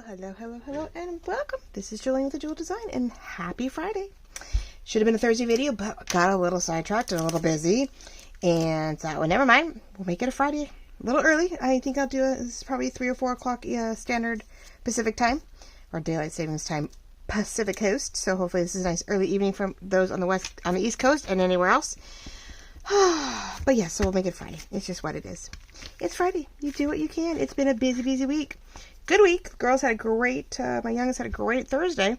Hello, and welcome. This is Julian with the Jewel Design, and happy Friday. Should have been a Thursday video, but got a little sidetracked and a little busy, and thought, well, never mind. We'll make it a Friday a little early. I think I'll do it. It's probably 3 or 4 o'clock standard Pacific time, or daylight savings time Pacific Coast. So hopefully this is a nice early evening from those on the East Coast and anywhere else. But yeah, so we'll make it Friday. It's just what it is. It's Friday. You do what you can. It's been a busy week. Good week. Girls had a great, my youngest had a great Thursday.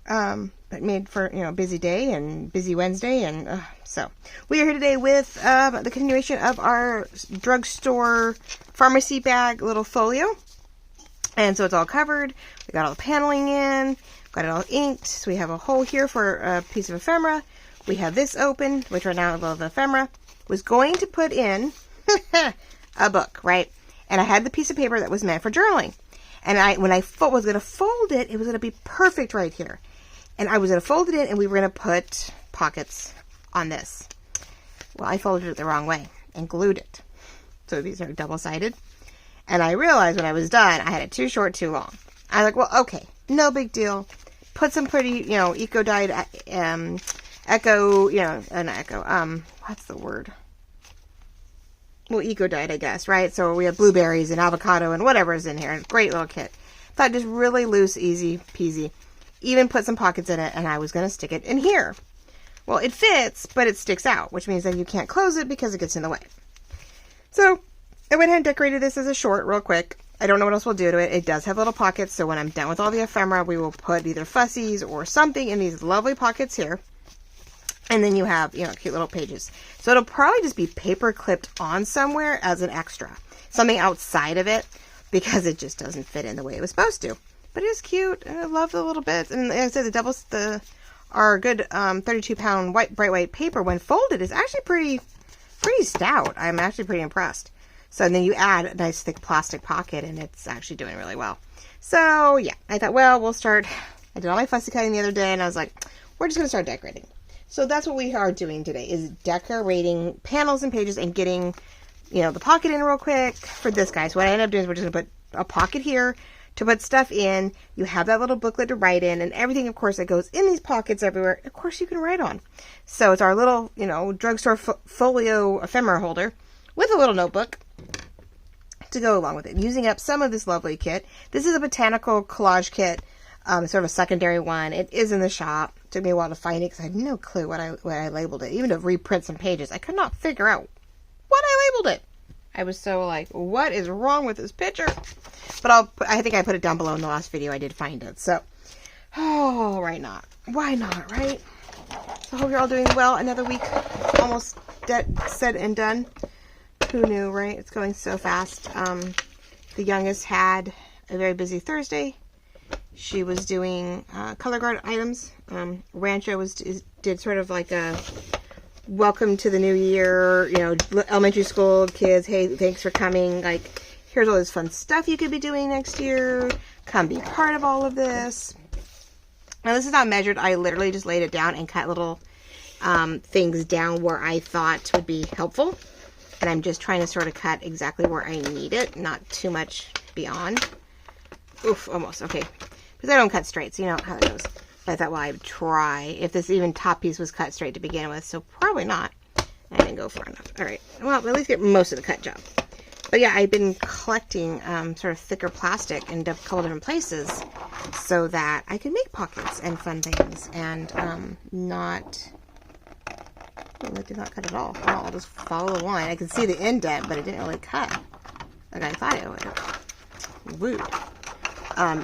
But made for, busy day and busy Wednesday. And so we are here today with the continuation of our drugstore pharmacy bag little folio. And so it's all covered. We got all the paneling in. Got it all inked. So we have a hole here for a piece of ephemera. We have this open, which right now, well, the ephemera was going to put in a book, right? And I had the piece of paper that was meant for journaling. And when I was going to fold it, it was going to be perfect right here. And I was going to fold it in, and we were going to put pockets on this. Well, I folded it the wrong way and glued it. So these are double-sided. And I realized when I was done, I had it too short, too long. I was like, well, okay, no big deal. Put some pretty, eco-dyed, what's the word? Well, eco-dyed, I guess, right? So we have blueberries and avocado and whatever is in here. Great little kit. Thought just really loose, easy peasy. Even put some pockets in it, and I was going to stick it in here. Well, it fits, but it sticks out, which means that you can't close it because it gets in the way. So I went ahead and decorated this as a short real quick. I don't know what else we'll do to it. It does have little pockets, so when I'm done with all the ephemera, we will put either fussies or something in these lovely pockets here. And then you have, cute little pages. So it'll probably just be paper clipped on somewhere as an extra. Something outside of it, because it just doesn't fit in the way it was supposed to. But it is cute. I love the little bits. And like I said, our good 32-pound bright white paper, when folded, is actually pretty stout. I'm actually pretty impressed. So and then you add a nice thick plastic pocket, and it's actually doing really well. So yeah, I thought, well, we'll start. I did all my fussy cutting the other day, and I was like, we're just going to start decorating. So that's what we are doing today, is decorating panels and pages and getting, the pocket in real quick for this guy. So what I end up doing is we're just going to put a pocket here to put stuff in. You have that little booklet to write in, and everything, of course, that goes in these pockets everywhere, of course, you can write on. So it's our little, drugstore folio ephemera holder with a little notebook to go along with it. Using up some of this lovely kit. This is a Botanical collage kit. Sort of a secondary one. It is in the shop. Took me a while to find it because I had no clue what I labeled it. Even to reprint some pages, I could not figure out what I labeled it. I was so like, what is wrong with this picture? But I think I put it down below in the last video. I did find it. So, why not, right? So I hope you're all doing well. Another week almost said and done. Who knew, right? It's going so fast. The youngest had a very busy Thursday. She was doing color guard items. Rancho did sort of like a welcome to the new year, elementary school kids. Hey, thanks for coming. Like, here's all this fun stuff you could be doing next year. Come be part of all of this. Now, this is not measured. I literally just laid it down and cut little things down where I thought would be helpful. And I'm just trying to sort of cut exactly where I need it, not too much beyond. Oof, almost. Okay. Because I don't cut straight, so you know how that goes. But I thought, well, I would try if this even top piece was cut straight to begin with. So probably not. I didn't go far enough. All right. Well, at least get most of the cut job. But yeah, I've been collecting sort of thicker plastic in a couple different places so that I can make pockets and fun things and not... Oh, that did not cut at all. Well, I'll just follow the line. I can see the indent, but it didn't really cut like I thought it would. Woo.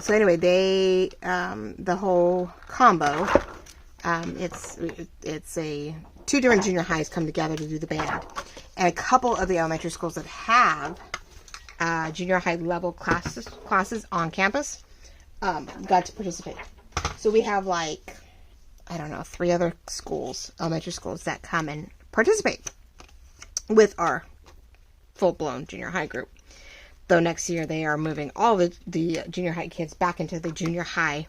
So anyway, the whole combo, it's a 2 different junior highs come together to do the band. And a couple of the elementary schools that have junior high level classes on campus got to participate. So we have 3 other schools, elementary schools, that come and participate with our full-blown junior high group. Though next year they are moving all the junior high kids back into the junior high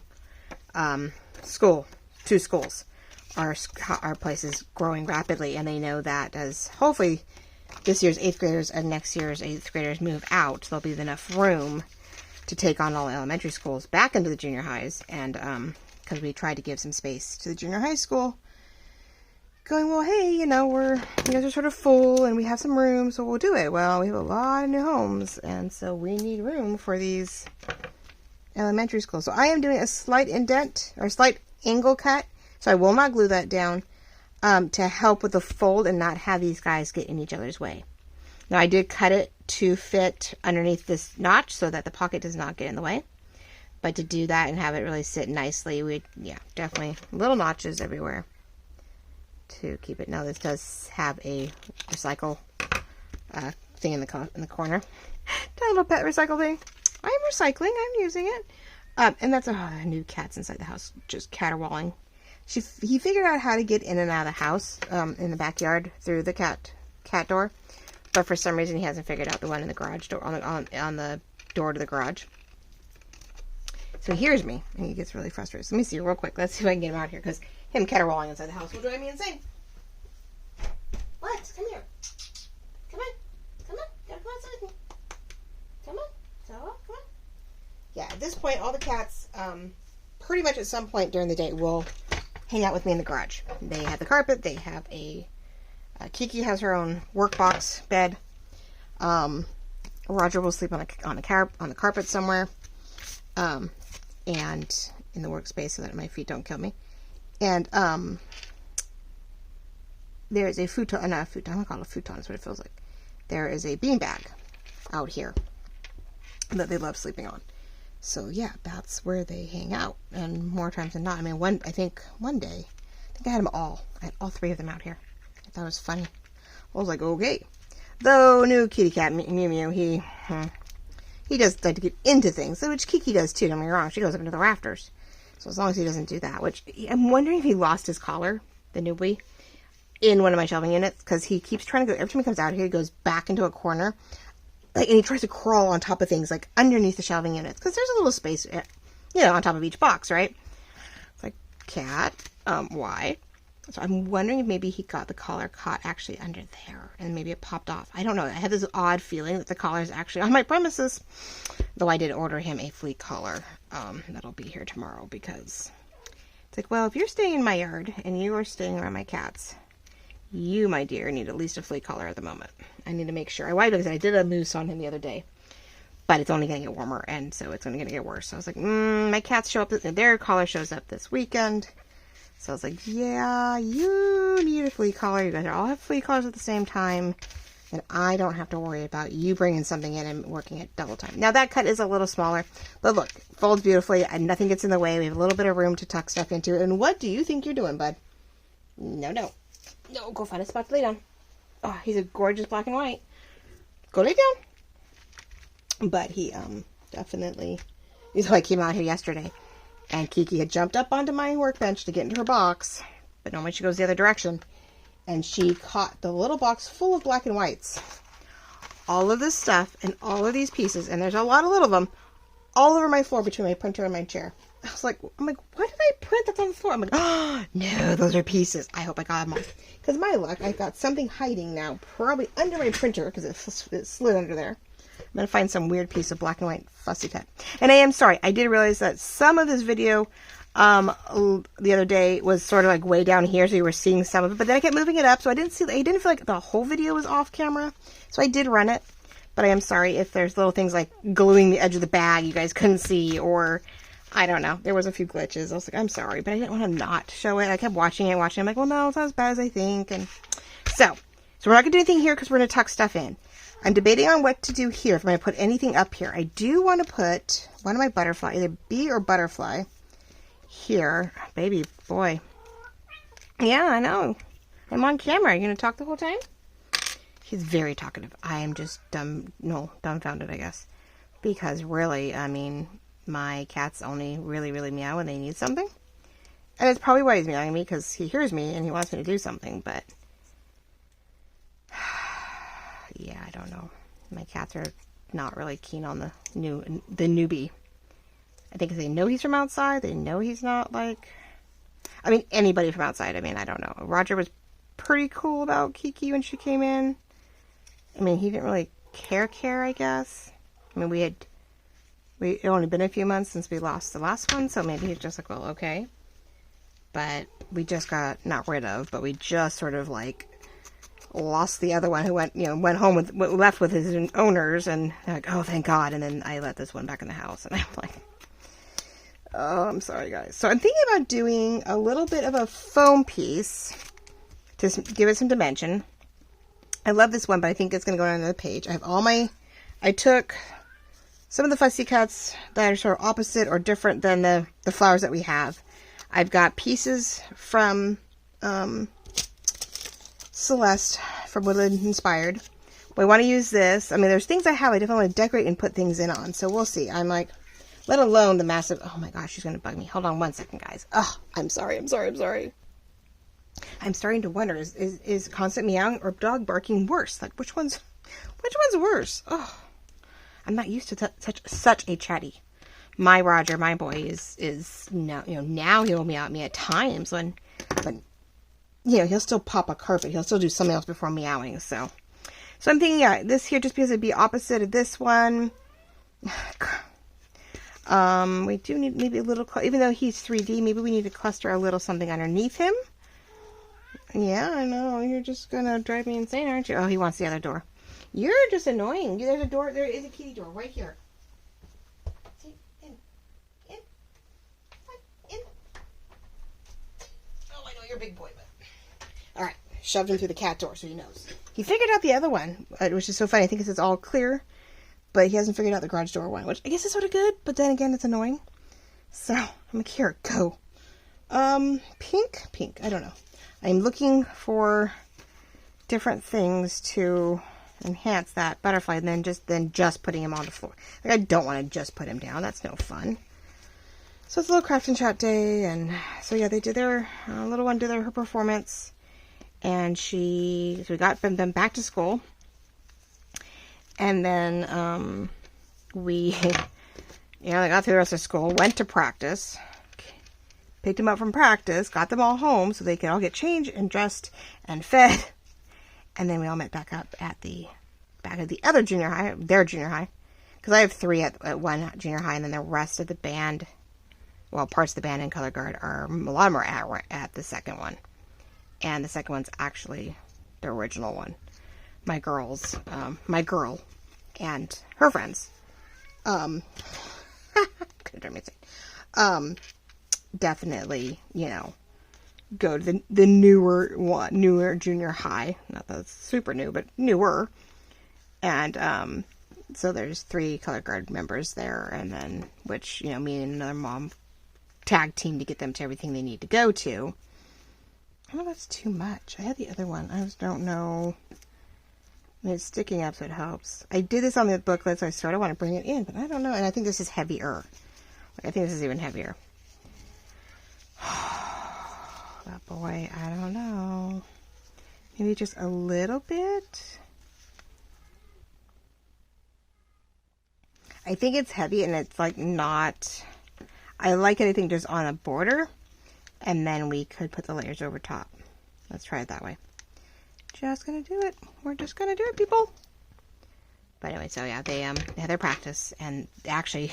school. 2 schools. Our place is growing rapidly, and they know that as hopefully this year's 8th graders and next year's 8th graders move out, there'll be enough room to take on all elementary schools back into the junior highs. And because we tried to give some space to the junior high school, going, well, hey, you guys are sort of full and we have some room, so we'll do it. Well, we have a lot of new homes, and so we need room for these elementary schools. So I am doing a slight indent or slight angle cut, so I will not glue that down to help with the fold and not have these guys get in each other's way. Now, I did cut it to fit underneath this notch so that the pocket does not get in the way. But to do that and have it really sit nicely, definitely little notches everywhere to keep it. Now, this does have a recycle thing in the corner. That little pet recycle thing. I'm recycling. I'm using it. And that's new cats inside the house, just caterwauling. He figured out how to get in and out of the house in the backyard through the cat door. But for some reason, he hasn't figured out the one in the garage door, on the door to the garage. So he hears me, and he gets really frustrated. So let me see real quick. Let's see if I can get him out here, because him caterwauling inside the house will drive me insane. What? Come here. Come on. Come on. Gotta come outside with me. Come on. So, come on. Yeah, at this point, all the cats, pretty much at some point during the day, will hang out with me in the garage. They have the carpet. They have Kiki has her own workbox bed. Roger will sleep on the carpet somewhere, and in the workspace so that my feet don't kill me. And there is a futon, not a futon. I'm gonna call it a futon. That's what it feels like. There is a beanbag out here that they love sleeping on. So yeah, that's where they hang out. And more times than not, I mean, one day, I had them all. I had all three of them out here. I thought it was funny. I was like, okay. Though new kitty cat Mew Mew, he does like to get into things, which Kiki does too. Don't get me wrong, she goes up into the rafters. So as long as he doesn't do that, which I'm wondering if he lost his collar, the newbie, in one of my shelving units, because he keeps trying to go. Every time he comes out here, he goes back into a corner, and he tries to crawl on top of things, like underneath the shelving units, because there's a little space, on top of each box, right? It's like, cat, why? So I'm wondering if maybe he got the collar caught actually under there, and maybe it popped off. I don't know. I have this odd feeling that the collar is actually on my premises, though I did order him a flea collar that'll be here tomorrow, because it's like, well, if you're staying in my yard and you are staying around my cats, you, my dear, need at least a flea collar at the moment. I need to make sure. I did a mousse on him the other day, but it's only going to get warmer, and so it's only going to get worse. So I was like, my cats show up, their collar shows up this weekend. So I was like, yeah, you need a flea collar. You guys all have flea collars at the same time. And I don't have to worry about you bringing something in and working at double time. Now, that cut is a little smaller. But look, folds beautifully and nothing gets in the way. We have a little bit of room to tuck stuff into. And what do you think you're doing, bud? No, go find a spot to lay down. Oh, he's a gorgeous black and white. Go lay down. But he definitely... So I came out here yesterday. And Kiki had jumped up onto my workbench to get into her box, but normally she goes the other direction. And she caught the little box full of black and whites. All of this stuff and all of these pieces, and there's a lot of little of them, all over my floor between my printer and my chair. I'm like, why did I print that's on the floor? I'm like, oh, no, those are pieces. I hope I got them all. Because my luck, I've got something hiding now, probably under my printer, because it slid under there. I'm going to find some weird piece of black and white fussy cut. And I am sorry. I did realize that some of this video the other day was sort of like way down here, so you were seeing some of it. But then I kept moving it up, so I didn't feel like the whole video was off camera. So I did run it. But I am sorry if there's little things like gluing the edge of the bag you guys couldn't see, or I don't know. There was a few glitches. I was like, I'm sorry, but I didn't want to not show it. I kept watching it. I'm like, well, no, it's not as bad as I think. And so we're not going to do anything here because we're going to tuck stuff in. I'm debating on what to do here, if I'm going to put anything up here. I do want to put one of my butterfly, either bee or butterfly, here. Baby boy. Yeah, I know. I'm on camera. Are you going to talk the whole time? He's very talkative. I am just dumbfounded, I guess. Because really, I mean, my cats only really, really meow when they need something. And it's probably why he's meowing at me, because he hears me and he wants me to do something, but... yeah, I don't know. My cats are not really keen on the newbie. I think they know he's from outside. They know he's not like... I mean, anybody from outside. I mean, I don't know. Roger was pretty cool about Kiki when she came in. I mean, he didn't really care, I guess. I mean, we had It only been a few months since we lost the last one, so maybe he's just like, well, okay. But we just got, not rid of, but we just sort of like lost the other one who went home with, left with his owners, and they're like, oh, thank God. And then I let this one back in the house, and I'm like, oh, I'm sorry, guys. So I'm thinking about doing a little bit of a foam piece to give it some dimension. I love this one, but I think it's going to go on another page. I have I took some of the fussy cuts that are sort of opposite or different than the flowers that we have. I've got pieces from Celeste from Woodland Inspired. We want to use this. I mean, there's things I have I definitely want to decorate and put things in on. So we'll see. I'm like, let alone the massive, oh my gosh, she's going to bug me. Hold on one second, guys. Oh, I'm sorry. I'm starting to wonder, is constant meowing or dog barking worse? Like, which one's worse? Oh, I'm not used to such a chatty. My Roger, my boy, is now, now he'll meow at me at times when he'll still pop a carpet. He'll still do something else before meowing. So I'm thinking, yeah, this here, just because it'd be opposite of this one. We do need maybe a little, even though he's 3D, maybe we need to cluster a little something underneath him. Yeah, I know. You're just gonna drive me insane, aren't you? Oh, he wants the other door. You're just annoying. There's a door. There is a kitty door right here. See? In. Oh, I know you're a big boy, but... Alright, shoved him through the cat door so he knows. He figured out the other one, which is so funny. I think it's all clear, but he hasn't figured out the garage door one, which I guess is sort of good, but then again, it's annoying. So, I'm like, here, go. Pink, I don't know. I'm looking for different things to enhance that butterfly, and then just putting him on the floor. Like, I don't want to just put him down. That's no fun. So it's a little craft and chat day, and so yeah, they did their little one did her performance, and so we got them back to school, and then we they got through the rest of school, went to practice. Picked them up from practice, got them all home so they could all get changed and dressed and fed. And then we all met back up at the back of the other junior high, their junior high. Because I have 3 at one junior high, and then the rest of the band, well, parts of the band and color guard a lot of them are at the second one. And the second one's actually the original one. My girl and her friends. Couldn't drive me insane. Definitely, go to the newer junior high. Not that it's super new, but newer. And so there's 3 color guard members there, and then which me and another mom tag team to get them to everything they need to go to. Oh, that's too much. I had the other one. I just don't know. It's sticking up, so it helps. I did this on the booklet, so I sort of want to bring it in, but I don't know. And I think this is heavier. I think this is even heavier. That boy, I don't know. Maybe just a little bit. I think it's heavy, and it's like not... I like anything just on a border, and then we could put the layers over top. Let's try it that way. Just gonna do it. We're just gonna do it, people. But anyway, so yeah, they had their practice, and actually,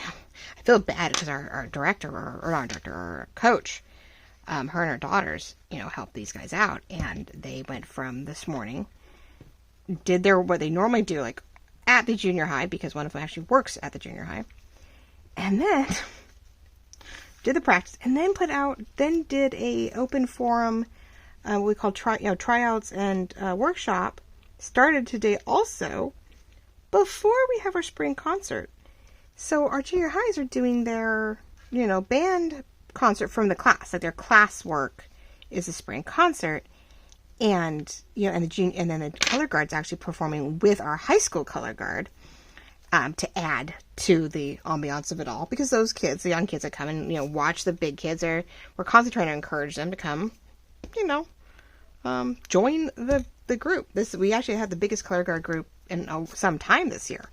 I feel bad because our director, or not director, our coach, her and her daughters, helped these guys out, and they went from this morning, did what they normally do, like at the junior high, because one of them actually works at the junior high, and then did the practice, and then did a open forum, we call tryouts and workshop, started today also, before we have our spring concert. So our junior highs are doing their, band concert from the class. Like their class work is a spring concert, and and then the color guard's actually performing with our high school color guard to add to the ambiance of it all, because those kids, the young kids that come and watch the big kids, we're constantly trying to encourage them to come, join the group. We actually had the biggest color guard group in some time this year,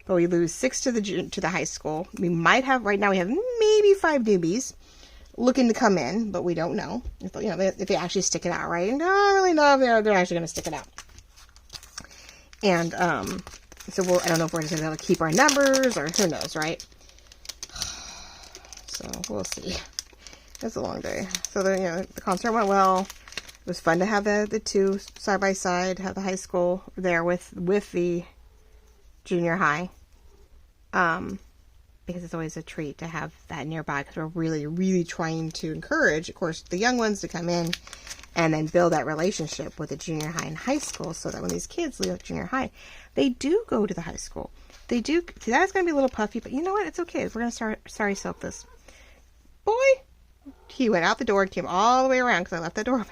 but we lose 6 to the high school. We might have right now. We have maybe 5 newbies looking to come in, but we don't know if they actually stick it out, right? And I don't really know if they're actually going to stick it out. And so I don't know if we're just going to be able to keep our numbers, or who knows, right? so we'll see. It's a long day. So the concert went well. It was fun to have the two side by side, have the high school there with the junior high. Because it's always a treat to have that nearby, because we're really, really trying to encourage, of course, the young ones to come in and then build that relationship with the junior high and high school, so that when these kids leave junior high, they do go to the high school. They do. See, that's going to be a little puffy, but you know what? It's okay. We're going to sorry self this. Boy, he went out the door and came all the way around because I left that door open.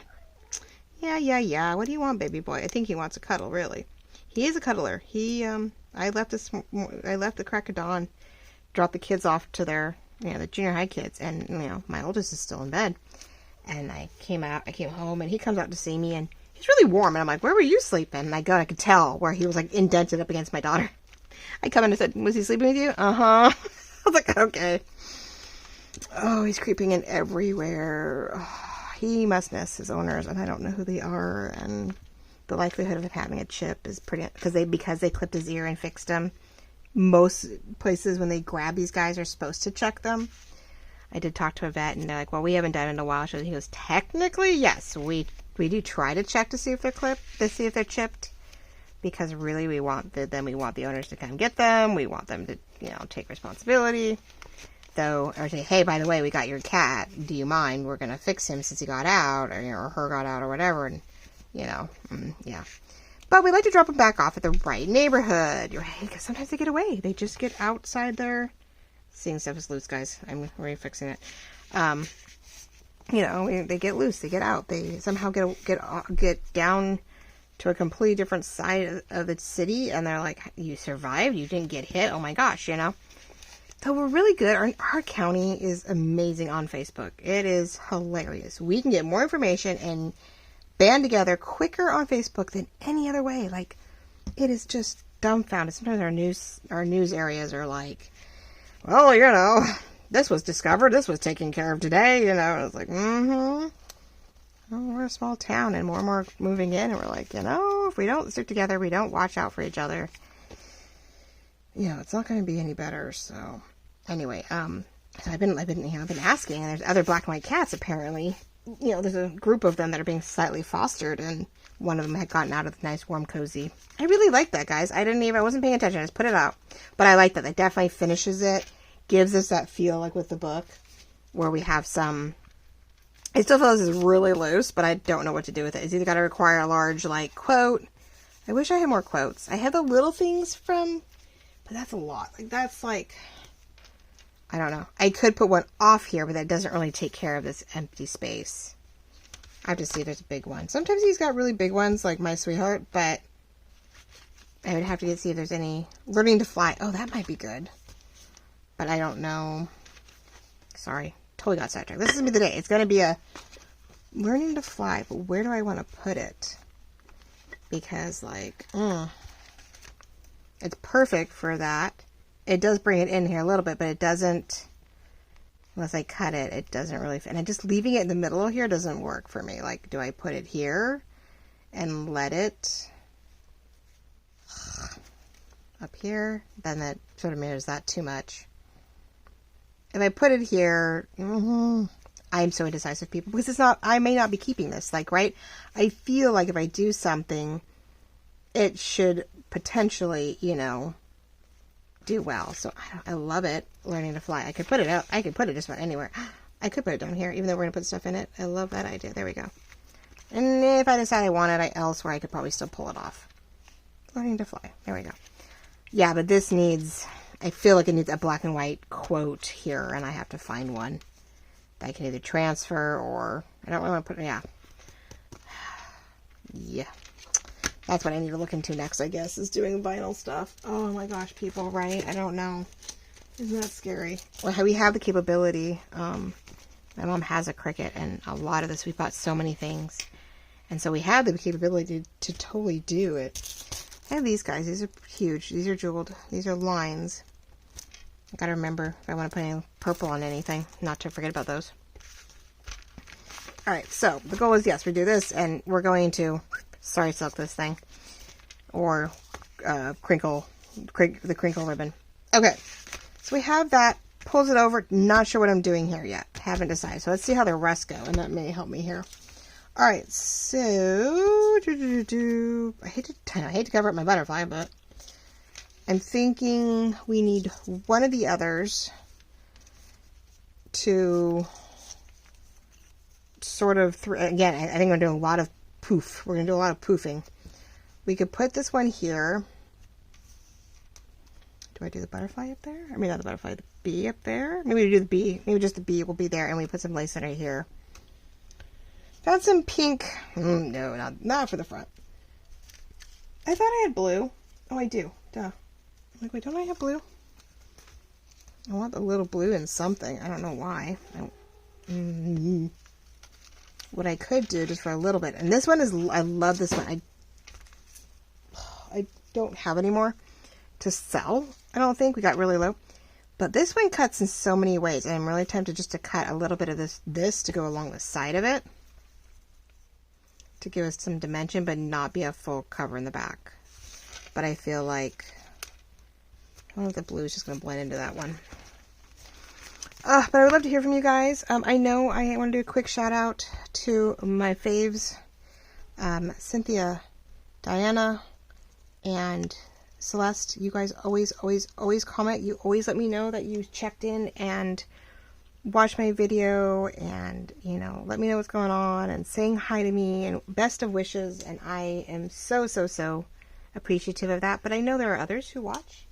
Yeah. What do you want, baby boy? I think he wants a cuddle, really. He is a cuddler. I left the crack of dawn, dropped the kids off to their, the junior high kids, and my oldest is still in bed. And I came home, and he comes out to see me, and he's really warm, and I'm like, where were you sleeping? And I could tell where he was like indented up against my daughter. I come in and said, was he sleeping with you? Uh-huh. I was like, okay. Oh, he's creeping in everywhere. Oh, he must miss his owners, and I don't know who they are, and the likelihood of him having a chip is pretty, because they clipped his ear and fixed him. Most places, when they grab these guys, are supposed to check them. I did talk to a vet, and they're like, well, we haven't done it in a while. So he goes, technically, yes, we do try to check to see if they're chipped, because really we want the owners to come get them. We want them to, take responsibility. Though, or say, hey, by the way, we got your cat. Do you mind? We're going to fix him since he got out, or her got out, or whatever. And, yeah. But we like to drop them back off at the right neighborhood. You're right, because sometimes they get away. They just get outside their... Seeing stuff is loose, guys. I'm already fixing it. They get loose. They get out. They somehow get down to a completely different side of the city, and they're like, you survived? You didn't get hit? Oh my gosh, So we're really good. Our county is amazing on Facebook. It is hilarious. We can get more information and band together quicker on Facebook than any other way. Like, it is just dumbfounded. Sometimes our news areas are like, well, this was discovered, this was taken care of today, It's like, well, we're a small town, and more moving in, and we're like, if we don't stick together, we don't watch out for each other, it's not going to be any better. So anyway, so I've been asking, and there's other black and white cats, apparently. There's a group of them that are being slightly fostered, and one of them had gotten out of the nice warm cozy. I really like that, guys. I wasn't paying attention, I just put it out. But I like that. That definitely finishes it. Gives us that feel like with the book, where we have some... It still feels is really loose, but I don't know what to do with it. It's either got to require a large, quote. I wish I had more quotes. I have the little things from... But that's a lot. That's I don't know. I could put one off here, but that doesn't really take care of this empty space. I have to see if there's a big one. Sometimes he's got really big ones, like My Sweetheart, but I would have to see if there's any... Learning to Fly. Oh, that might be good. But I don't know. Sorry. Totally got sidetracked. This is going to be the day. It's going to be a Learning to Fly, but where do I want to put it? Because, it's perfect for that. It does bring it in here a little bit, but it doesn't, unless I cut it, it doesn't really fit. And just leaving it in the middle here doesn't work for me. Do I put it here and let it up here? Then that sort of mirrors that too much. If I put it here, I'm so indecisive, people, because I may not be keeping this, right? I feel like if I do something, it should potentially, do well. So I love it. Learning to Fly. I could put it out. I could put it just about anywhere. I could put it down here, even though we're going to put stuff in it. I love that idea. There we go. And if I decide I want it elsewhere, I could probably still pull it off. Learning to Fly. There we go. Yeah, but this needs... I feel like it needs a black and white quote here, and I have to find one that I can either transfer or... I don't really want to put... Yeah. Yeah. That's what I need to look into next, I guess, is doing vinyl stuff. Oh my gosh, people, right? I don't know. Isn't that scary? Well, we have the capability. My mom has a Cricut, and a lot of this, we bought so many things. And so we have the capability to totally do it. I have these guys. These are huge. These are jeweled. These are lines. I gotta remember if I want to put any purple on anything, not to forget about those. Alright, so the goal is, yes, we do this, and we're going to, sorry, silk this thing, or the crinkle ribbon. Okay, so we have that pulls it over. Not sure what I'm doing here yet. Haven't decided. So let's see how the rest go, and that may help me here. All right, so I hate to cover up my butterfly, but I'm thinking we need one of the others to sort of, again, I think we're doing a lot of poof. We're going to do a lot of poofing. We could put this one here. Do I do the butterfly up there? I mean, not the butterfly, the bee up there. Maybe we do the bee. Maybe just the bee will be there, and we put some lace under here. Got some pink. No, not for the front. I thought I had blue. Oh, I do. Duh. I'm like, wait, don't I have blue? I want a little blue in something. I don't know why. What I could do just for a little bit. And this one is, I love this one. I don't have any more to sell. I don't think. We got really low. But this one cuts in so many ways. And I'm really tempted just to cut a little bit of this to go along the side of it, to give us some dimension, but not be a full cover in the back. But I feel like, I don't know if the blue is just going to blend into that one. But I would love to hear from you guys. I know I want to do a quick shout out to my faves, Cynthia, Diana, and Celeste. You guys always comment. You always let me know that you checked in and watch my video, and let me know what's going on, and saying hi to me, and best of wishes. And I am so appreciative of that. But I know there are others who watch,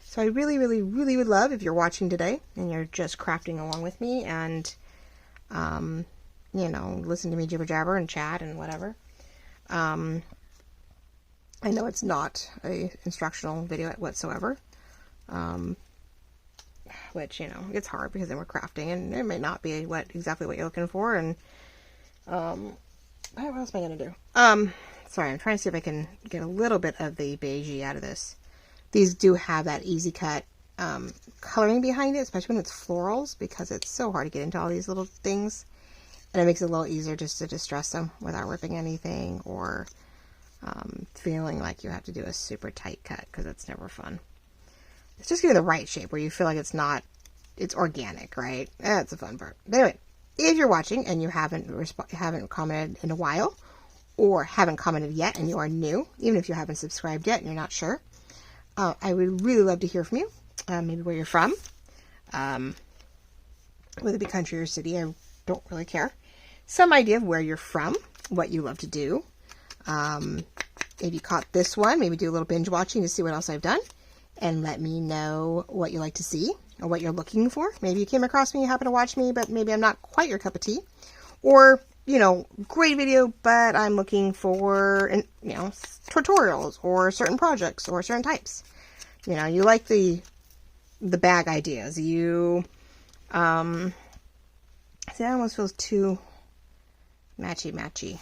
so I really would love if you're watching today and you're just crafting along with me, and listen to me jibber jabber and chat and whatever. I know it's not a instructional video whatsoever. Which, it's hard because then we're crafting and it may not be exactly what you're looking for. And, what else am I going to do? Sorry, I'm trying to see if I can get a little bit of the beigey out of this. These do have that easy cut, coloring behind it, especially when it's florals, because it's so hard to get into all these little things. And it makes it a little easier just to distress them without ripping anything or, feeling like you have to do a super tight cut, because it's never fun. It's just getting the right shape where you feel like it's organic, right? That's the fun part. But anyway, if you're watching and you haven't commented in a while, or haven't commented yet and you are new, even if you haven't subscribed yet and you're not sure, I would really love to hear from you. Maybe where you're from, whether it be country or city, I don't really care. Some idea of where you're from, what you love to do. If you caught this one, maybe do a little binge watching to see what else I've done. And let me know what you like to see or what you're looking for. Maybe you came across me, you happen to watch me, but maybe I'm not quite your cup of tea. Or, great video, but I'm looking for, tutorials or certain projects or certain types. You like the bag ideas. See, that almost feels too matchy.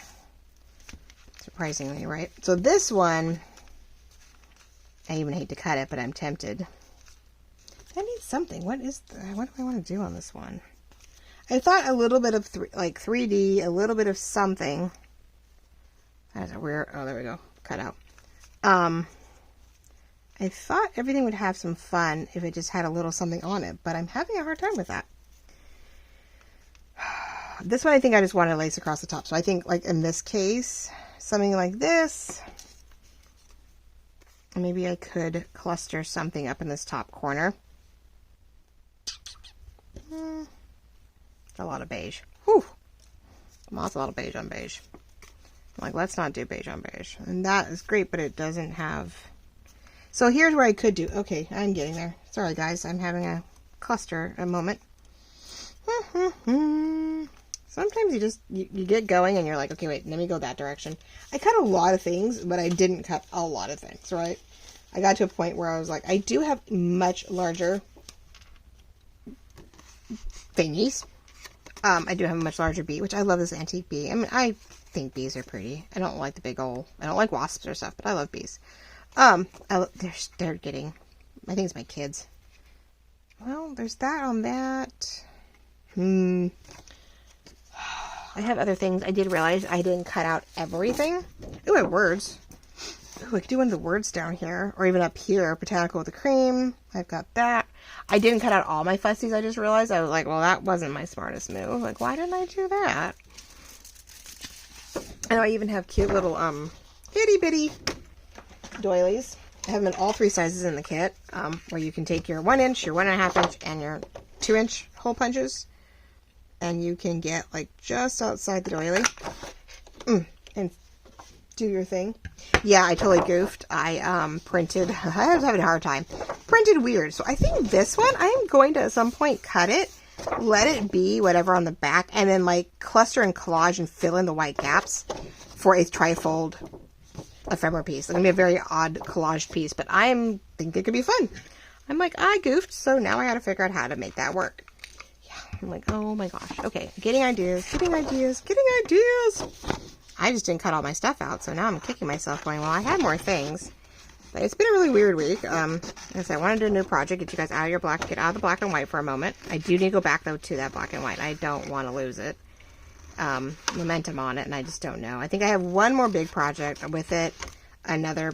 Surprisingly, right? So this one, I even hate to cut it, but I'm tempted. I need something. What do I want to do on this one? I thought a little bit of 3D, a little bit of something. That's a weird. Oh, there we go. Cut out. I thought everything would have some fun if it just had a little something on it, but I'm having a hard time with that. This one, I think I just want to lace across the top. So I think, like in this case, something like this. Maybe I could cluster something up in this top corner. A lot of beige. Whew. That's a lot of beige on beige. I'm like, let's not do beige on beige. And that is great, but it doesn't have... So here's where I could do... Okay, I'm getting there. Sorry, guys. I'm having a cluster a moment. Sometimes you get going and you're like, okay, wait, let me go that direction. I cut a lot of things, but I didn't cut a lot of things, right? I got to a point where I was like, I do have much larger thingies. I do have a much larger bee, which I love this antique bee. I mean, I think bees are pretty. I don't like the big old, I don't like wasps or stuff, but I love bees. They're getting, I think it's my kids. Well, there's that on that. I have other things. I did realize I didn't cut out everything. Ooh, I have words. Ooh, I could do one of the words down here, or even up here. Botanical with the cream. I've got that. I didn't cut out all my fussies. I just realized. I was like, well, that wasn't my smartest move. Like, why didn't I do that? And I even have cute little itty bitty doilies. I have them in all 3 sizes in the kit, where you can take your 1 inch, your 1.5 inch, and your 2 inch hole punches, and you can get like just outside the doily and do your thing. Yeah, I totally goofed. I printed. I was having a hard time. Printed weird. So I think this one I am going to at some point cut it, let it be whatever on the back, and then like cluster and collage and fill in the white gaps for a trifold ephemera piece. It's going to be a very odd collaged piece, but I think it could be fun. I'm like, I goofed, so now I got to figure out how to make that work. Yeah, I'm like, oh my gosh. Okay, getting ideas. I just didn't cut all my stuff out, so now I'm kicking myself going, well, I had more things. But it's been a really weird week. As I want to do a new project, get you guys out of get out of the black and white for a moment. I do need to go back, though, to that black and white. I don't want to lose it. Momentum on it, and I just don't know. I think I have one more big project with it. Another,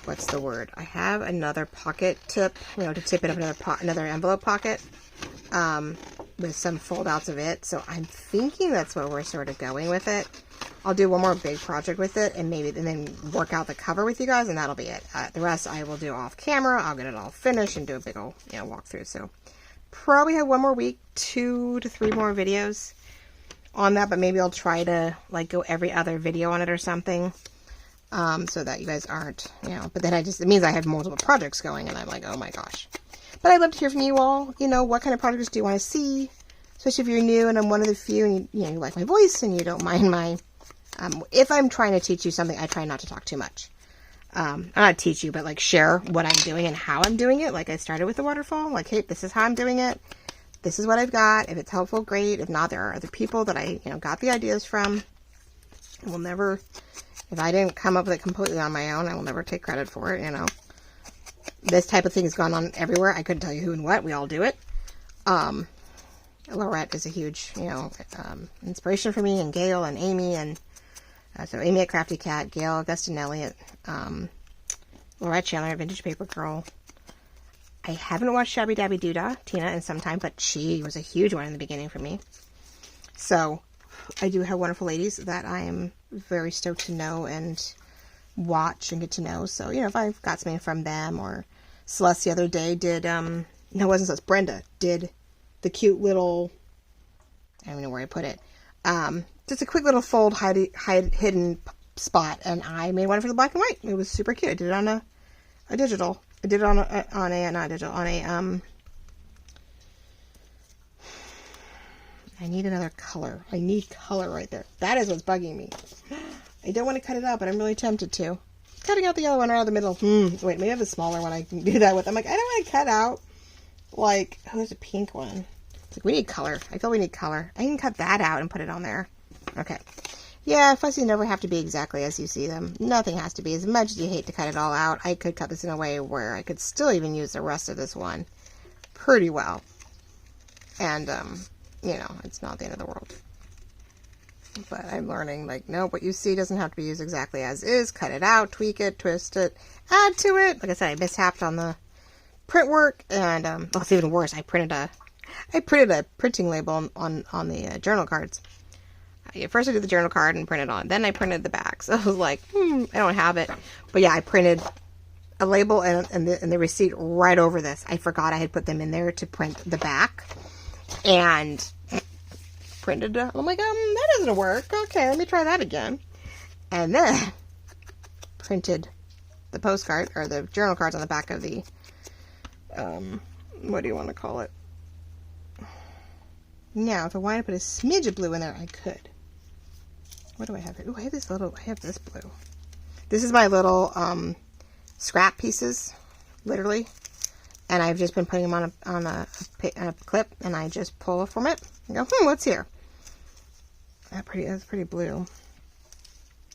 what's the word? I have another pocket tip, to tip it up another envelope pocket, with some fold outs of it. So I'm thinking that's where we're sort of going with it. I'll do one more big project with it, and then work out the cover with you guys, and that'll be it. The rest I will do off camera. I'll get it all finished and do a big old, walkthrough. So probably have one more week, 2 to 3 more videos on that, but maybe I'll try to like go every other video on it or something, so that you guys aren't, but then it means I have multiple projects going, and I'm like, oh my gosh. But I'd love to hear from you all. What kind of projects do you want to see, especially if you're new and I'm one of the few, and you like my voice and you don't mind my if I'm trying to teach you something, I try not to talk too much. Not teach you, but like share what I'm doing and how I'm doing it. Like I started with the waterfall, like, hey, this is how I'm doing it. This is what I've got. If it's helpful, great. If not, there are other people that I, got the ideas from. I will never, if I didn't come up with it completely on my own, I will never take credit for it, This type of thing has gone on everywhere. I couldn't tell you who and what. We all do it. Lorette is a huge, inspiration for me, and Gail and Amy, and so Amy at Crafty Cat, Gail Augustinelli at Lorette Chandler at Vintage Paper Girl. I haven't watched Shabby Dabby Doodah, Tina, in some time, but she was a huge one in the beginning for me. So I do have wonderful ladies that I am very stoked to know and watch and get to know. So, if I've got something from them, or Celeste the other day did, no, it wasn't Celeste, Brenda did the cute little, I don't even know where I put it, just a quick little fold hidden spot, and I made one for the black and white. It was super cute. I did it on a digital. I did it on a not digital, on a I need another color. I need color right there. That is what's bugging me. I don't want to cut it out, but I'm really tempted to. Cutting out the yellow one right out of the middle. Wait, maybe I have a smaller one I can do that with. I'm like, I don't want to cut out, like, there's a pink one. It's like, we need color. I feel we need color. I can cut that out and put it on there. Okay. Yeah, fussies never have to be exactly as you see them. Nothing has to be. As much as you hate to cut it all out, I could cut this in a way where I could still even use the rest of this one pretty well. And, it's not the end of the world. But I'm learning, like, no, what you see doesn't have to be used exactly as is. Cut it out, tweak it, twist it, add to it. Like I said, I mishapped on the print work, and, well, it's even worse. I printed a printing label on the journal cards. First I did the journal card and printed on. Then I printed the back. So I was like, I don't have it. But yeah, I printed a label and the receipt right over this. I forgot I had put them in there to print the back. And printed it. I'm like, that doesn't work. Okay, let me try that again. And then printed the postcard, or the journal cards on the back of the, what do you want to call it? Now, if I wanted to put a smidge of blue in there, I could. What do I have here? Oh, I have this blue. This is my little scrap pieces, literally. And I've just been putting them on a clip, and I just pull from it and go, what's here? That's pretty blue.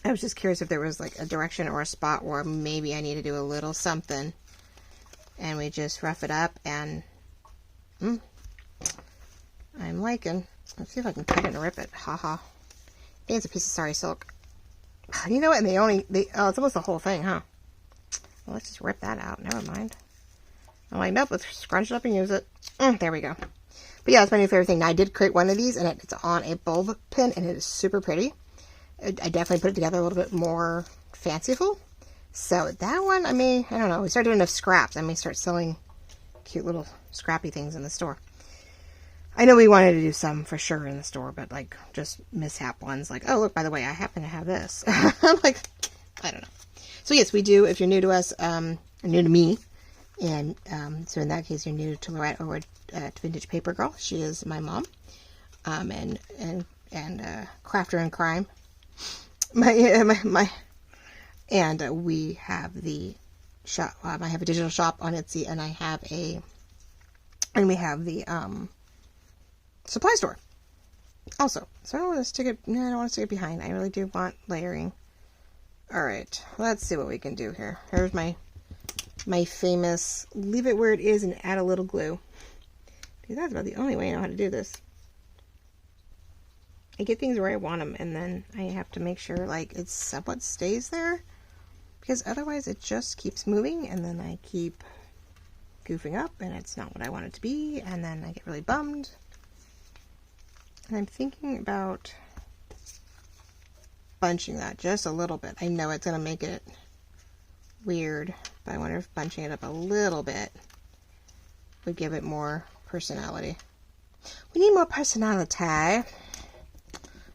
I was just curious if there was like a direction or a spot where maybe I need to do a little something. And we just rough it up, and I'm liking. Let's see if I can cut it and rip it. Haha. I think it's a piece of sari silk. You know what? And oh, it's almost the whole thing, huh? Well, let's just rip that out. Never mind. I'm like, nope, let's scrunch it up and use it. There we go. But yeah, it's my new favorite thing. Now, I did create one of these, and it's on a bulb pin, and it is super pretty. I definitely put it together a little bit more fanciful. So that one, I don't know. We started doing enough scraps. I may start selling cute little scrappy things in the store. I know we wanted to do some for sure in the store, but like just mishap ones. Like, oh, look, by the way, I happen to have this. I'm like, I don't know. So yes, we do. If you're new to us, new to me, and so in that case, you're new to Lorette over at Vintage Paper Girl. She is my mom, and crafter in crime. And we have the shop. I have a digital shop on Etsy, and we have the supply store also. So I don't want to stick it. No, I don't want to stick it behind. I really do want layering. All right, let's see what we can do here. Here's my famous leave it where it is and add a little glue. Dude, that's about the only way I know how to do this. I get things where I want them, and then I have to make sure like it somewhat stays there, because otherwise it just keeps moving, and then I keep goofing up, and it's not what I want it to be, and then I get really bummed. And I'm thinking about bunching that just a little bit. I know it's going to make it weird, but I wonder if bunching it up a little bit would give it more personality. We need more personality.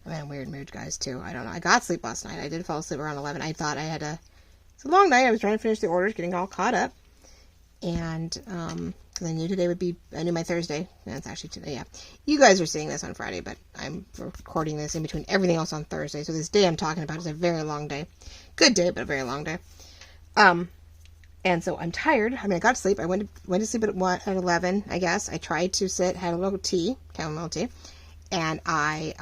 I'm in a weird mood, guys, too. I don't know. I got sleep last night. I did fall asleep around 11. I thought I had it's a long night. I was trying to finish the orders, getting all caught up. And, because I knew my Thursday. And it's actually today, yeah. You guys are seeing this on Friday, but I'm recording this in between everything else on Thursday. So this day I'm talking about is a very long day. Good day, but a very long day. And so I'm tired. I got to sleep. I went to sleep at 11, I guess. I tried to sit, had a little tea, chamomile tea. And I,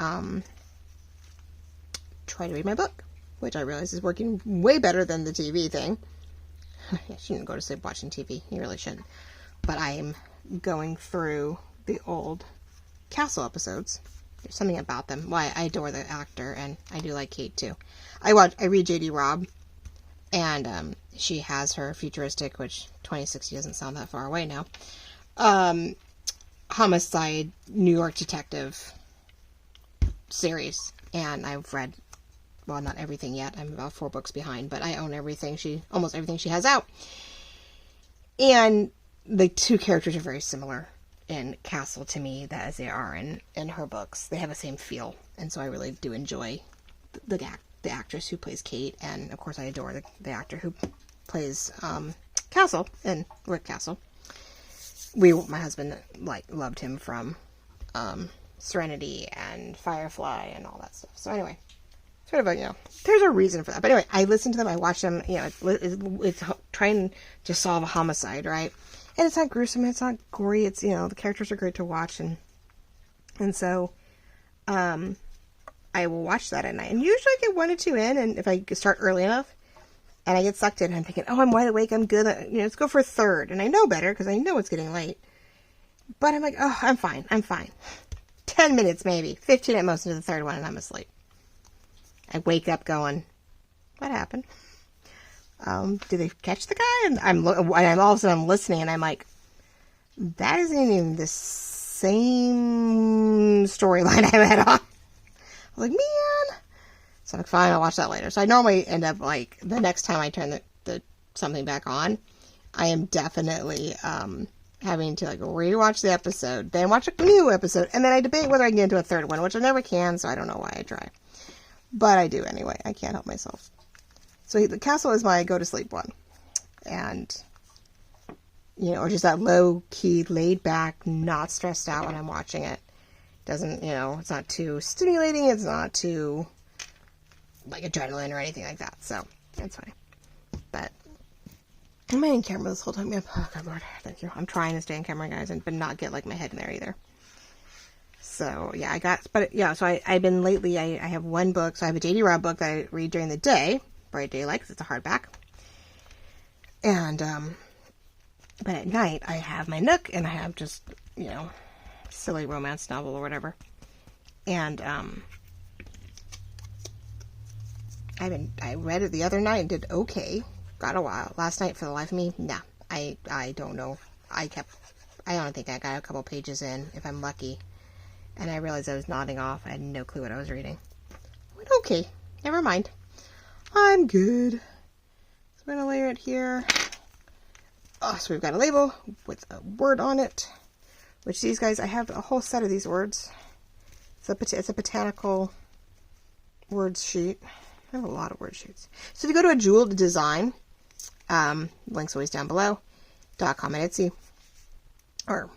try to read my book, which I realize is working way better than the TV thing. You shouldn't go to sleep watching TV. You really shouldn't. But I am going through the old Castle episodes. There's something about them. Why I adore the actor, and I do like Kate too. I read J.D. Robb, and she has her futuristic, which 2060 doesn't sound that far away now. Homicide New York detective series, and I've read. Well, not everything yet. I'm about 4 books behind, but I own almost everything she has out. And the two characters are very similar in Castle to me, as they are in her books. They have the same feel, and so I really do enjoy the actress who plays Kate, and of course I adore the actor who plays Castle and Rick Castle. My husband loved him from Serenity and Firefly and all that stuff. So anyway. Sort of there's a reason for that. But anyway, I listen to them, I watch them, it's trying to solve a homicide, right? And it's not gruesome, it's not gory, it's, the characters are great to watch, and so, I will watch that at night. And usually I get 1 or 2 in, and if I start early enough, and I get sucked in, I'm thinking, oh, I'm wide awake, I'm good, let's go for a third. And I know better, because I know it's getting late. But I'm like, oh, I'm fine. 10 minutes maybe, 15 at most into the third one, and I'm asleep. I wake up going, what happened? Do they catch the guy? And I'm all of a sudden listening, and I'm like, that isn't even the same storyline I had on. I was like, man. So I'm like, fine, I'll watch that later. So I normally end up the next time I turn the something back on, I am definitely having to rewatch the episode, then watch a new episode, and then I debate whether I can get into a third one, which I never can, so I don't know why I try. But I do anyway. I can't help myself. So the Castle is my go-to-sleep one. And, or just that low-key, laid-back, not stressed out when I'm watching it. Doesn't, it's not too stimulating. It's not too, adrenaline or anything like that. So, that's fine. But, I'm in camera this whole time. Oh, God, Lord. Thank you. I'm trying to stay in camera, guys, but not get, my head in there either. So, yeah, so I've been lately, I have 1 book. So I have a J.D. Robb book that I read during the day, bright daylight, because it's a hardback. And, but at night, I have my Nook, and I have just, silly romance novel or whatever. And, I read it the other night and did okay. Got a while. Last night, for the life of me, nah. I don't know. I don't think I got a couple pages in, if I'm lucky. And I realized I was nodding off. I had no clue what I was reading. I went, okay, never mind. I'm good. So I'm going to layer it here. Oh, so we've got a label with a word on it. Which these guys, I have a whole set of these words. It's a botanical words sheet. I have a lot of word sheets. So if you go to a jeweled design, link's always down below, .com and Etsy, or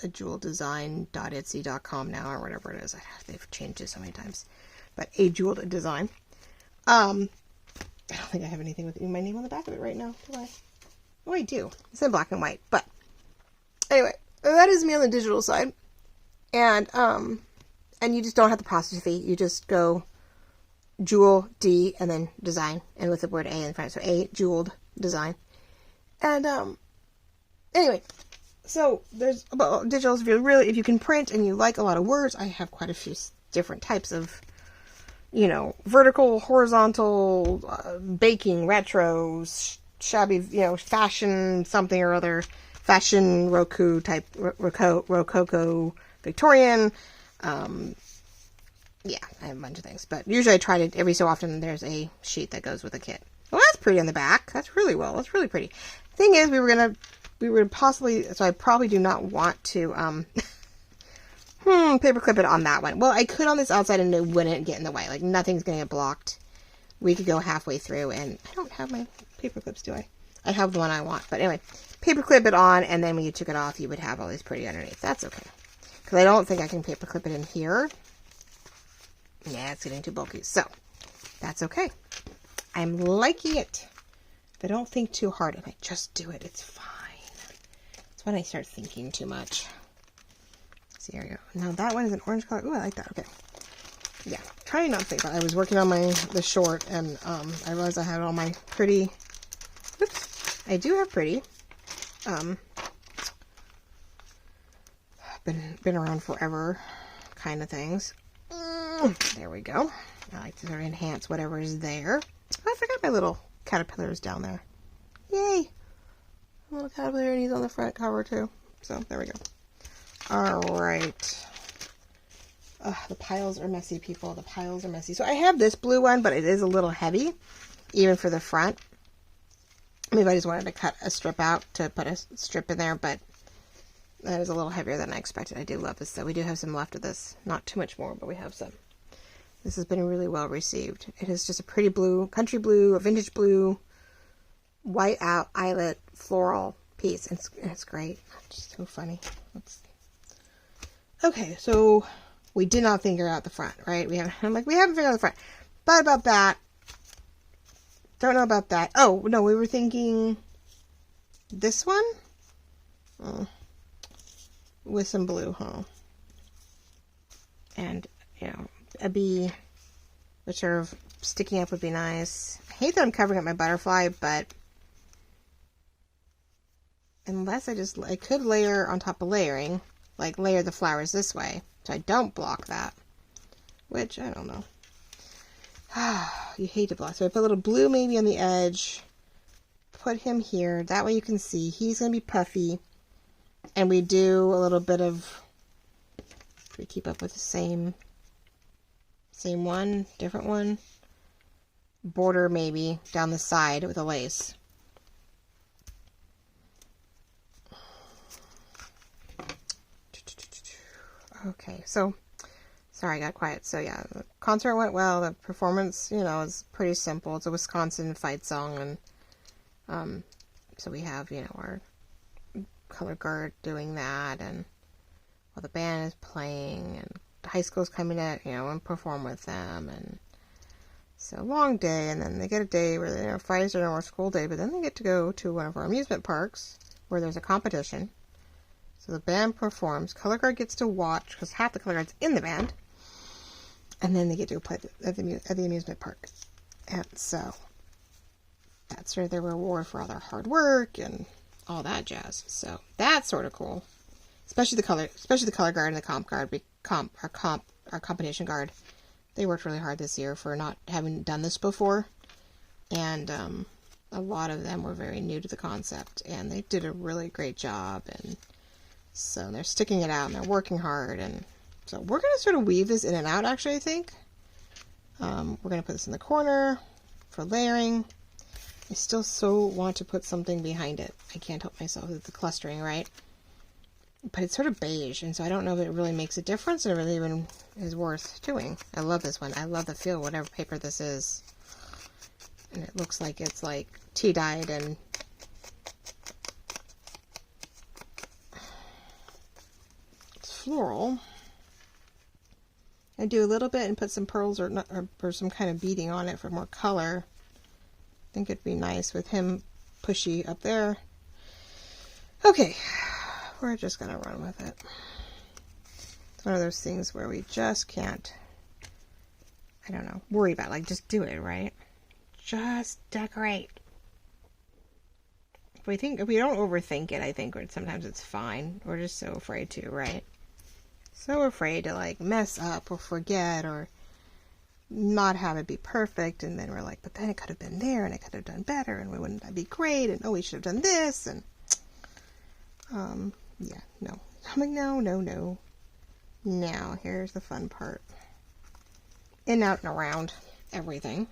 a jeweldesign.etsy.com now, or whatever it is. They've changed it so many times. But a jeweled design. I don't think I have anything with my name on the back of it right now, do I? Oh, I do. It's in black and white. But anyway, that is me on the digital side. And you just don't have the processing fee. You just go jewel, D, and then design, and with the word A in front. So A, jeweled design. And anyway, so there's about digitals. If you can print and you like a lot of words, I have quite a few different types of, vertical, horizontal, baking, retro, shabby, fashion something or other, fashion Roku type, Rococo, Victorian. Yeah, I have a bunch of things, but usually I try to, every so often there's a sheet that goes with a kit. Well, that's pretty on the back. That's really pretty. Thing is, we would possibly, so I probably do not want to, paper clip it on that one. Well, I could on this outside and it wouldn't get in the way. Like, nothing's going to get blocked. We could go halfway through, and I don't have my paper clips, do I? I have the one I want, but anyway, paper clip it on, and then when you took it off, you would have all these pretty underneath. That's okay. Because I don't think I can paper clip it in here. Yeah, it's getting too bulky. So, that's okay. I'm liking it. If I don't think too hard, if I just do it, it's fine. It's when I start thinking too much. See, here we go. Now, that one is an orange color. Ooh, I like that. Okay. Yeah, trying not to think about it. I was working on the short, and I realized I had all my pretty... Oops. I do have pretty. Been around forever kind of things. There we go. I like to sort of enhance whatever is there. Oh, I forgot my little caterpillars down there. Yay! A little caterpillar, and he's on the front cover too. So, there we go. Alright. The piles are messy, people. The piles are messy. So, I have this blue one, but it is a little heavy, even for the front. Maybe I just wanted to cut a strip out to put a strip in there, but that is a little heavier than I expected. I do love this, though. We do have some left of this. Not too much more, but we have some. This has been really well received. It is just a pretty blue, country blue, a vintage blue, white eyelet floral piece. It's great. It's just so funny. Okay, so we did not figure out the front, right? We haven't figured out the front. But about that, don't know about that. Oh, no, we were thinking this one? Oh. With some blue, huh? And, a bee, which sort of sticking up would be nice. I hate that I'm covering up my butterfly, but unless I could layer on top of layering, like layer the flowers this way, so I don't block that, which, I don't know. You hate to block. So I put a little blue maybe on the edge, put him here, that way you can see he's going to be puffy. And we do a little bit of, we keep up with the same one, different one, border maybe down the side with a lace. Okay, so, sorry I got quiet. So yeah, the concert went well. The performance, is pretty simple. It's a Wisconsin fight song, and so we have, our color guard doing that, and while the band is playing, and high school's coming to, and perform with them, and so long day, and then they get a day where Friday's their normal school day, but then they get to go to one of our amusement parks where there's a competition. So the band performs, color guard gets to watch, because half the color guard's in the band, and then they get to play at the amusement park. And so that's sort of their reward for all their hard work and all that jazz. So that's sort of cool, especially the color guard and the comp guard, our competition guard. They worked really hard this year for not having done this before, and a lot of them were very new to the concept, and they did a really great job, and so they're sticking it out, and they're working hard, and so we're going to sort of weave this in and out, actually, I think. We're going to put this in the corner for layering. I still so want to put something behind it. I can't help myself with the clustering, right? But it's sort of beige, and so I don't know if it really makes a difference or really even is worth doing. I love this one. I love the feel, whatever paper this is. And it looks like it's like tea-dyed and it's floral. I do a little bit and put some pearls or some kind of beading on it for more color. I think it'd be nice with him pushy up there. Okay. We're just going to run with it. It's one of those things where we just can't, I don't know, worry about, like, just do it, right? Just decorate. If we don't overthink it, I think sometimes it's fine. We're just so afraid to, right? So afraid to, like, mess up or forget or not have it be perfect, and then we're like, but then it could have been there, and it could have done better, and wouldn't that be great, and oh, we should have done this, and yeah, no. I'm like, no. Now, here's the fun part. In, out, and around everything.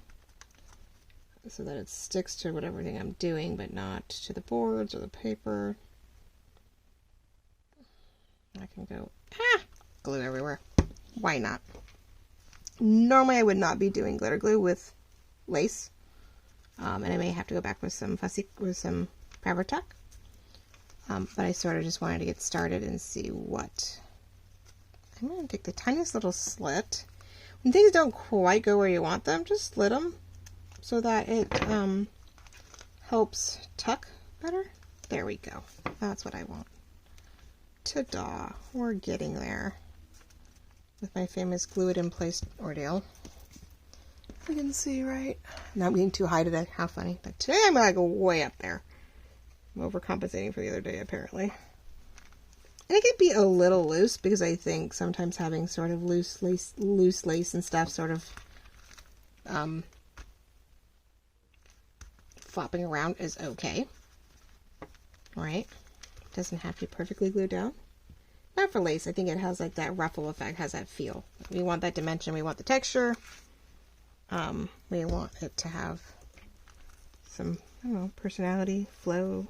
So that it sticks to whatever thing I'm doing, but not to the boards or the paper. I can go, glue everywhere. Why not? Normally I would not be doing glitter glue with lace. And I may have to go back with some fussy, with some fabric tuck. But I sort of just wanted to get started and see what. I'm going to take the tiniest little slit. When things don't quite go where you want them, just slit them so that it helps tuck better. There we go. That's what I want. Ta-da! We're getting there with my famous glue it in place ordeal. You can see, right? Not being too high today. How funny. But today I'm going to go way up there. I'm overcompensating for the other day, apparently. And it can be a little loose because I think sometimes having sort of loose lace and stuff sort of flopping around is okay. Right? It doesn't have to be perfectly glued down. Not for lace. I think it has like that ruffle effect, has that feel. We want that dimension. We want the texture. We want it to have some, I don't know, personality, flow.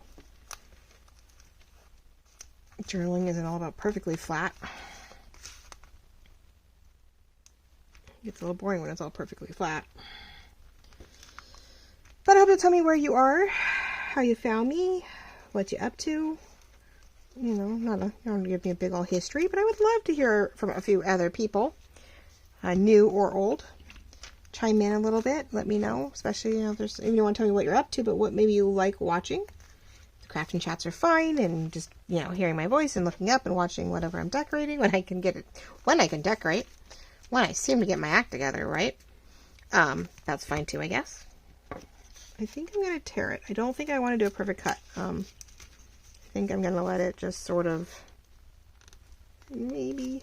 Journaling isn't all about perfectly flat. It gets a little boring when it's all perfectly flat. But I hope you'll tell me where you are, how you found me, what you're up to. You know, you don't want to give me a big old history, but I would love to hear from a few other people, new or old. Chime in a little bit, let me know, especially, if you don't want to tell me what you're up to, but what maybe you like watching. The crafting chats are fine, and just, hearing my voice and looking up and watching whatever I'm decorating when I can decorate, when I seem to get my act together, right? That's fine too, I guess. I think I'm going to tear it. I don't think I want to do a perfect cut. I think I'm going to let it just sort of, maybe,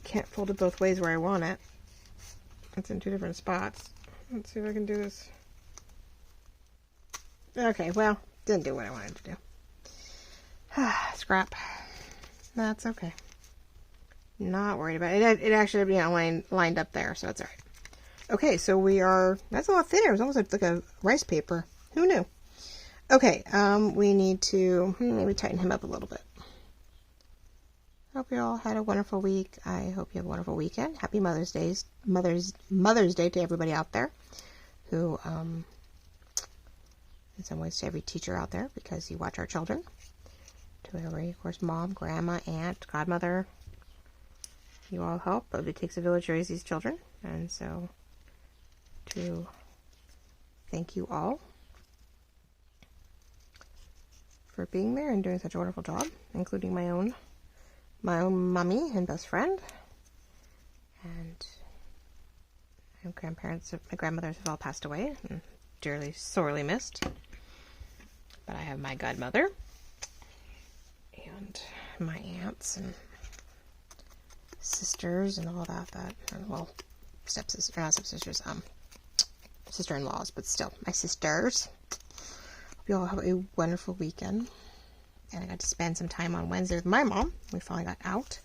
can't fold it both ways where I want it. It's in two different spots. Let's see if I can do this. Okay, well, didn't do what I wanted to do. Scrap. That's okay. Not worried about it. It actually, lined up there, so it's alright. Okay, so that's a lot thinner. It was almost like a rice paper. Who knew? Okay, we need to maybe tighten him up a little bit. Hope you all had a wonderful week. I hope you have a wonderful weekend. Happy Mother's Day to everybody out there who, in some ways to every teacher out there, because you watch our children. To every, of course, mom, grandma, aunt, godmother. You all help, but it takes a village to raise these children. And so, to thank you all for being there and doing such a wonderful job, including my own mommy and best friend, and my grandmothers have all passed away and dearly, sorely missed. But I have my godmother and my aunts and sisters and all that, well, stepsister, not stepsisters, sister-in-laws, but still, my sisters. Hope you all have a wonderful weekend. And I got to spend some time on Wednesday with my mom. We finally got out.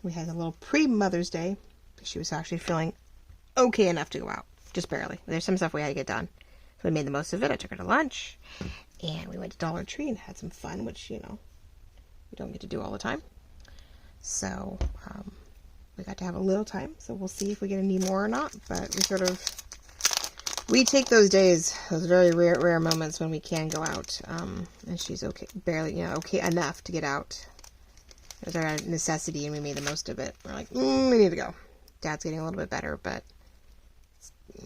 We had a little pre-Mother's Day. She was actually feeling okay enough to go out. Just barely. There's some stuff we had to get done. So we made the most of it. I took her to lunch. And we went to Dollar Tree and had some fun, which, you know, we don't get to do all the time. So, we got to have a little time. So we'll see if we get any more or not. But we take those days, those very rare moments when we can go out. And she's okay, barely, you know, okay enough to get out. It was our necessity and we made the most of it. We're like, we need to go. Dad's getting a little bit better, but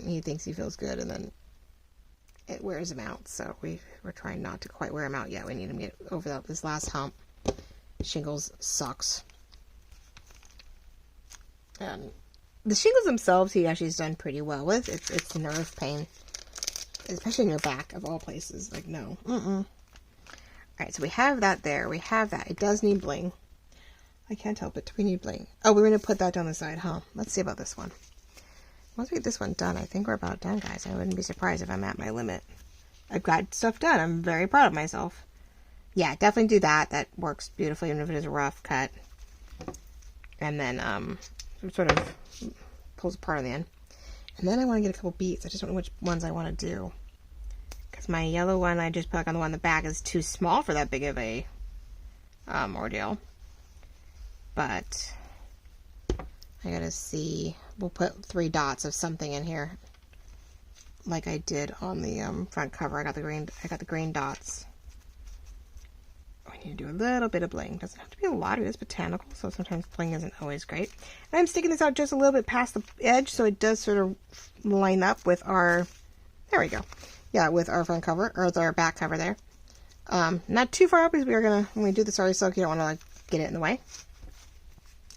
he thinks he feels good and then it wears him out. So we're trying not to quite wear him out yet. We need him to get over this last hump. Shingles sucks. The shingles themselves, he actually has done pretty well with. It's nerve pain, especially in your back, of all places. Like, no. Alright, so we have that there. We have that. It does need bling. I can't help it. We need bling. Oh, we're going to put that down the side, huh? Let's see about this one. Once we get this one done, I think we're about done, guys. I wouldn't be surprised if I'm at my limit. I've got stuff done. I'm very proud of myself. Yeah, definitely do that. That works beautifully, even if it is a rough cut. And then, it sort of pulls apart on the end. And then I want to get a couple beads. I just don't know which ones I want to do. Because my yellow one I just put on the one in the back is too small for that big of a ordeal. But I gotta see. We'll put 3 dots of something in here, like I did on the front cover. I got the green dots. We need to do a little bit of bling. Doesn't have to be a lot. It is botanical, so sometimes bling isn't always great. And I'm sticking this out just a little bit past the edge, so it does sort of line up with our. There we go. Yeah, with our front cover or with our back cover there. Not too far up because we are gonna, when we do the sorry silk, you don't want to like get it in the way.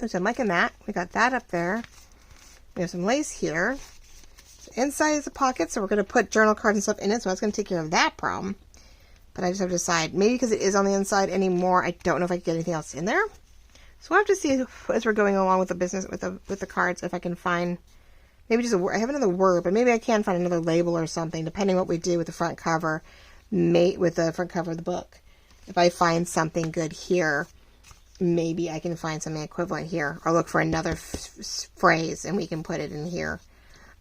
So I'm liking that. We got that up there. We have some lace here. Inside is a pocket, so we're going to put journal cards and stuff in it, so that's going to take care of that problem. But I just have to decide, maybe because it is on the inside anymore, I don't know if I can get anything else in there. So we'll have to see as we're going along with the business, with the cards, if I can find, maybe just a word. I have another word, but maybe I can find another label or something, depending what we do with the front cover, with the front cover of the book. If I find something good here, maybe I can find something equivalent here, or look for another phrase and we can put it in here.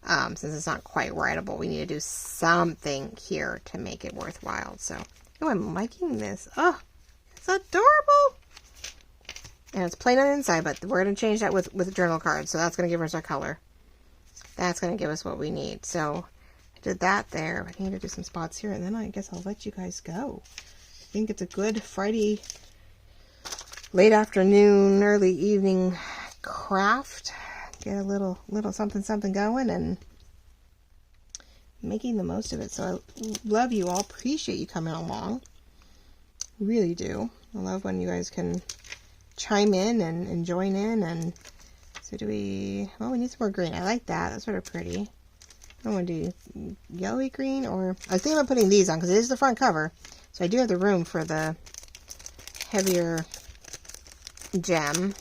Since it's not quite writable, we need to do something here to make it worthwhile. So, oh, I'm liking this. Oh, it's adorable. And it's plain on the inside, but we're going to change that with journal cards. So that's going to give us our color. That's going to give us what we need. So I did that there. I need to do some spots here, and then I guess I'll let you guys go. I think it's a good Friday late afternoon, early evening craft. Get a little something going and making the most of it. So I love you all. Appreciate you coming along. Really do. I love when you guys can chime in and join in. And so we need some more green. I like that. That's sort of pretty. I don't want to do yellowy green, or I was thinking about putting these on because it is the front cover. So I do have the room for the heavier gem.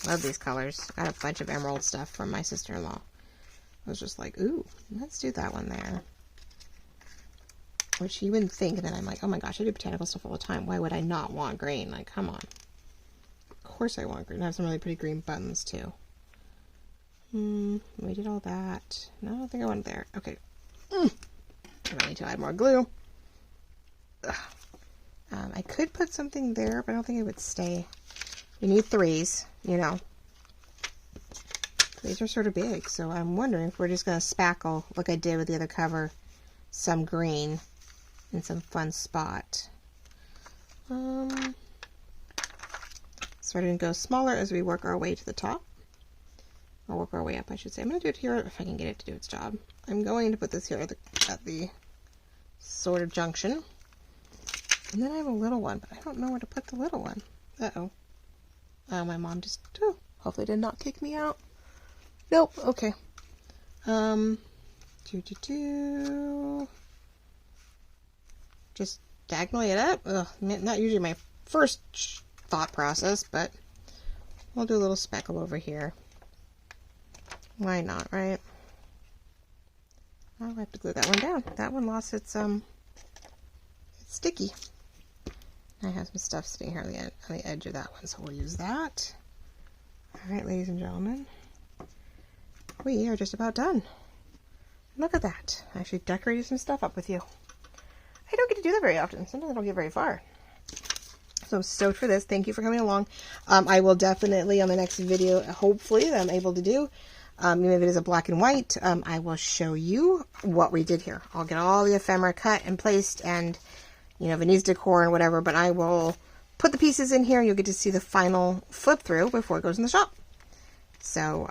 Love these colors. Got a bunch of emerald stuff from my sister-in-law. I was just like, ooh, let's do that one there. Which you wouldn't think. And then I'm like, oh my gosh, I do botanical stuff all the time. Why would I not want green? Like, come on. Of course I want green. I have some really pretty green buttons too. We did all that. No, I don't think I went there. Okay. I might need to add more glue. I could put something there, but I don't think it would stay. You need 3s, you know. These are sort of big, so I'm wondering if we're just going to spackle, like I did with the other cover, some green in some fun spot. Starting to go smaller as we work our way to the top. Or work our way up, I should say. I'm going to do it here if I can get it to do its job. I'm going to put this here at the sort of junction. And then I have a little one, but I don't know where to put the little one. Uh-oh. My mom just, hopefully did not kick me out. Nope, okay. Just diagonally it up. Ugh, not usually my first thought process, but We'll do a little speckle over here. Why not, right? I'll have to glue that one down. That one lost its it's sticky. I have some stuff sitting here on the edge of that one, so we'll use that. All right, ladies and gentlemen, we are just about done. Look at that. I actually decorated some stuff up with you. I don't get to do that very often. Sometimes I don't get very far. So I'm stoked for this. Thank you for coming along. I will definitely, on the next video, hopefully, that I'm able to do, even if it is a black and white, I will show you what we did here. I'll get all the ephemera cut and placed and, you know, if it needs decor and whatever, but I will put the pieces in here. You'll get to see the final flip through before it goes in the shop. So,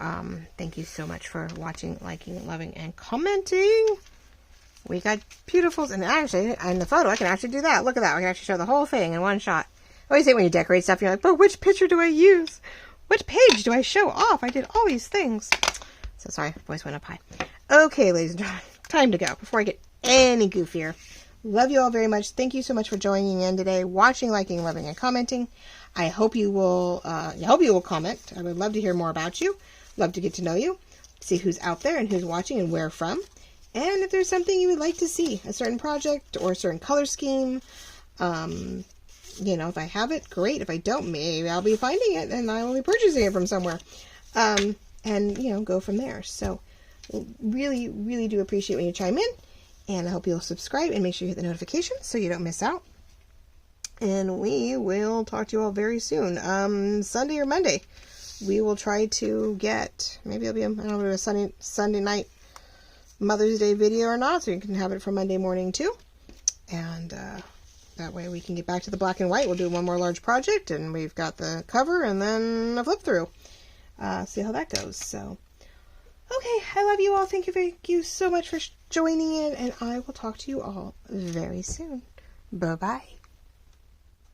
thank you so much for watching, liking, loving, and commenting. We got beautifuls, and actually, in the photo, I can actually do that. Look at that. I can actually show the whole thing in one shot. I always say when you decorate stuff, you're like, but which picture do I use? Which page do I show off? I did all these things. So sorry, voice went up high. Okay, ladies and gentlemen, time to go before I get any goofier. Love you all very much. Thank you so much for joining in today, watching, liking, loving, and commenting. I hope you will comment. I would love to hear more about you. Love to get to know you, see who's out there and who's watching and where from. And if there's something you would like to see, a certain project or a certain color scheme, you know, if I have it, great. If I don't, maybe I'll be finding it and I will be purchasing it from somewhere. And, you know, go from there. So really, really do appreciate when you chime in. And I hope you'll subscribe and make sure you hit the notifications so you don't miss out. And we will talk to you all very soon. Sunday or Monday, we will try to get, maybe it'll be a Sunday night Mother's Day video or not, so you can have it for Monday morning too. And that way we can get back to the black and white. We'll do one more large project, and we've got the cover and then a flip through. See how that goes. So, okay, I love you all. Thank you so much for joining in, and I will talk to you all very soon. Bye-bye.